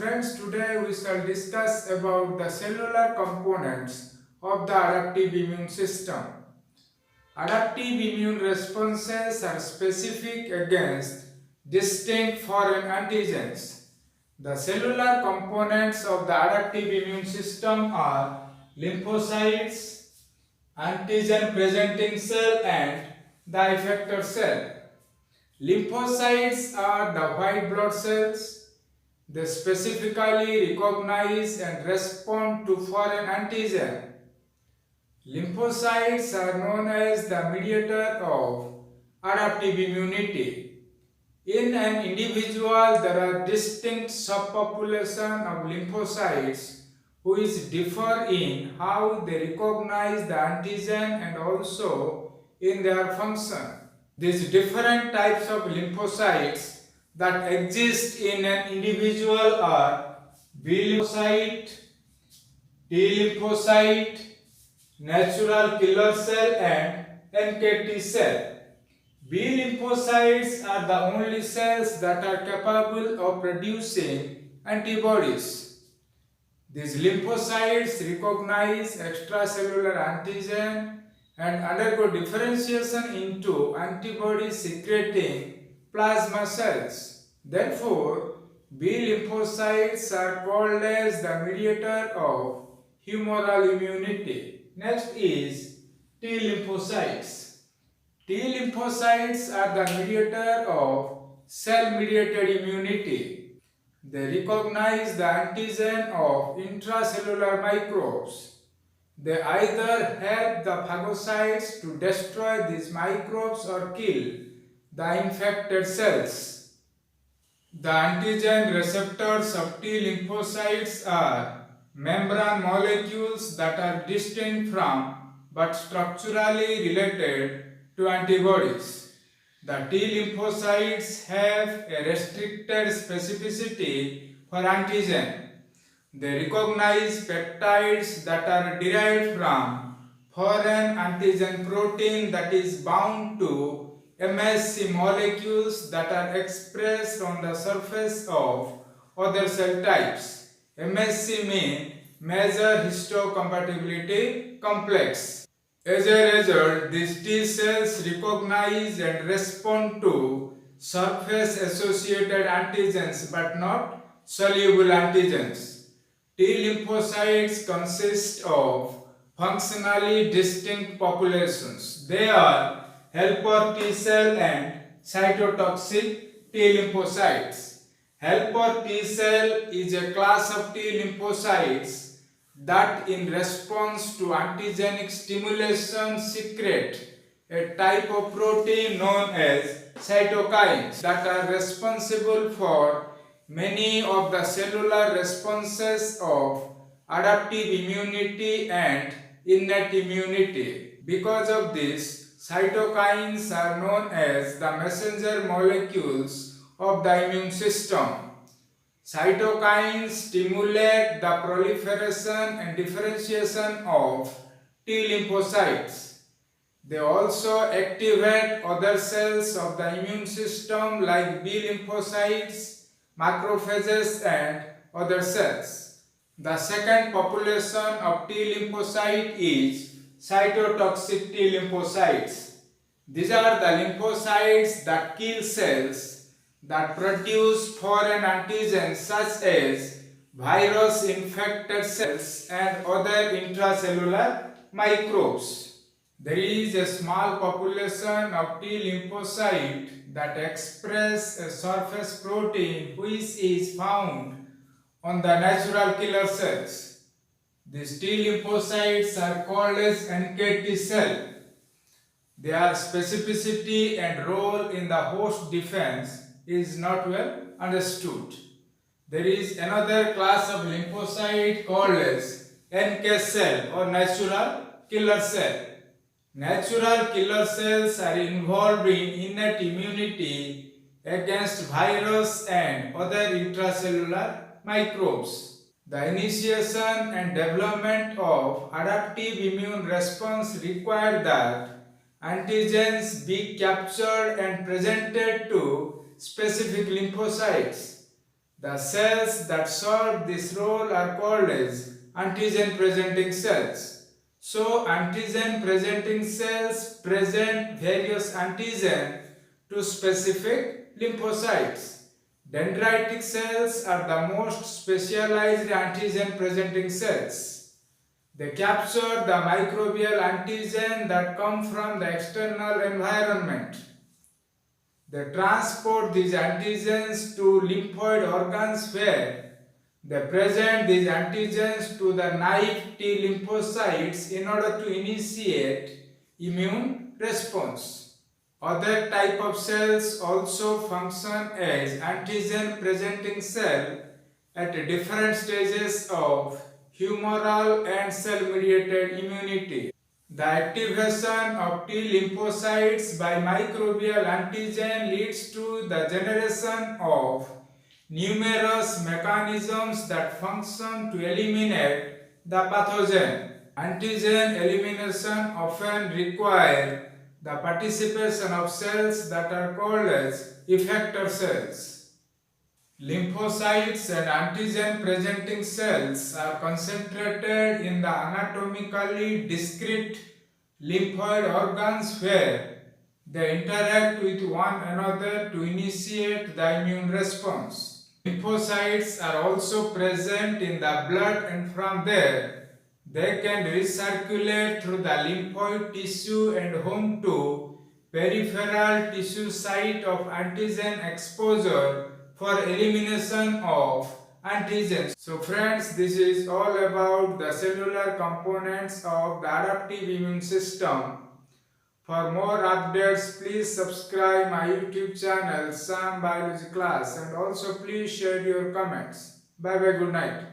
Friends, today we shall discuss about the cellular components of the adaptive immune system. Adaptive immune responses are specific against distinct foreign antigens. The cellular components of the adaptive immune system are lymphocytes, antigen presenting cell and the effector cell. Lymphocytes are the white blood cells. They specifically recognize and respond to foreign antigen. Lymphocytes are known as the mediator of adaptive immunity. In an individual, there are distinct subpopulations of lymphocytes which differ in how they recognize the antigen and also in their function. These different types of lymphocytes that exist in an individual are B lymphocyte, T lymphocyte, natural killer cell and NKT cell. B lymphocytes are the only cells that are capable of producing antibodies. These lymphocytes recognize extracellular antigen and undergo differentiation into antibody secreting plasma cells. Therefore, B lymphocytes are called as the mediator of humoral immunity. Next is T lymphocytes. T lymphocytes are the mediator of cell-mediated immunity. They recognize the antigen of intracellular microbes. They either help the phagocytes to destroy these microbes or kill the infected cells. The antigen receptors of T lymphocytes are membrane molecules that are distinct from but structurally related to antibodies. The T lymphocytes have a restricted specificity for antigen. They recognize peptides that are derived from foreign antigen protein that is bound to MSC molecules that are expressed on the surface of other cell types. MSC means major histocompatibility complex. As a result, these T cells recognize and respond to surface associated antigens but not soluble antigens. T lymphocytes consist of functionally distinct populations. They are helper T cell and cytotoxic T lymphocytes. Helper T cell is a class of T lymphocytes that in response to antigenic stimulation secrete a type of protein known as cytokines that are responsible for many of the cellular responses of adaptive immunity and innate immunity. Because of this, cytokines are known as the messenger molecules of the immune system. Cytokines stimulate the proliferation and differentiation of T lymphocytes. They also activate other cells of the immune system like B lymphocytes, macrophages and other cells. The second population of T lymphocyte is cytotoxic T lymphocytes. These are the lymphocytes that kill cells that produce foreign antigens such as virus infected cells and other intracellular microbes. There is a small population of T lymphocyte that express a surface protein which is found on the natural killer cells. These T lymphocytes are called as NKT cell. Their specificity and role in the host defense is not well understood. There is another class of lymphocyte called as NK cell or natural killer cell. Natural killer cells are involved in innate immunity against virus and other intracellular microbes. The initiation and development of adaptive immune response require that antigens be captured and presented to specific lymphocytes. The cells that serve this role are called as antigen presenting cells. So antigen presenting cells present various antigen to specific lymphocytes. Dendritic cells are the most specialized antigen presenting cells. They capture the microbial antigen that come from the external environment. They transport these antigens to lymphoid organs where they present these antigens to the naive T lymphocytes in order to initiate immune response. Other type of cells also function as antigen presenting cell at different stages of humoral and cell mediated immunity. The activation of T lymphocytes by microbial antigen leads to the generation of numerous mechanisms that function to eliminate the pathogen. Antigen elimination often requires the participation of cells that are called as effector cells. Lymphocytes and antigen presenting cells are concentrated in the anatomically discrete lymphoid organs where they interact with one another to initiate the immune response. Lymphocytes are also present in the blood, and from there they can recirculate through the lymphoid tissue and home to peripheral tissue site of antigen exposure for elimination of antigens. So friends, this is all about the cellular components of the adaptive immune system. For more updates, please subscribe my YouTube channel Sam Biology Class, and also please share your comments. Bye bye, good night.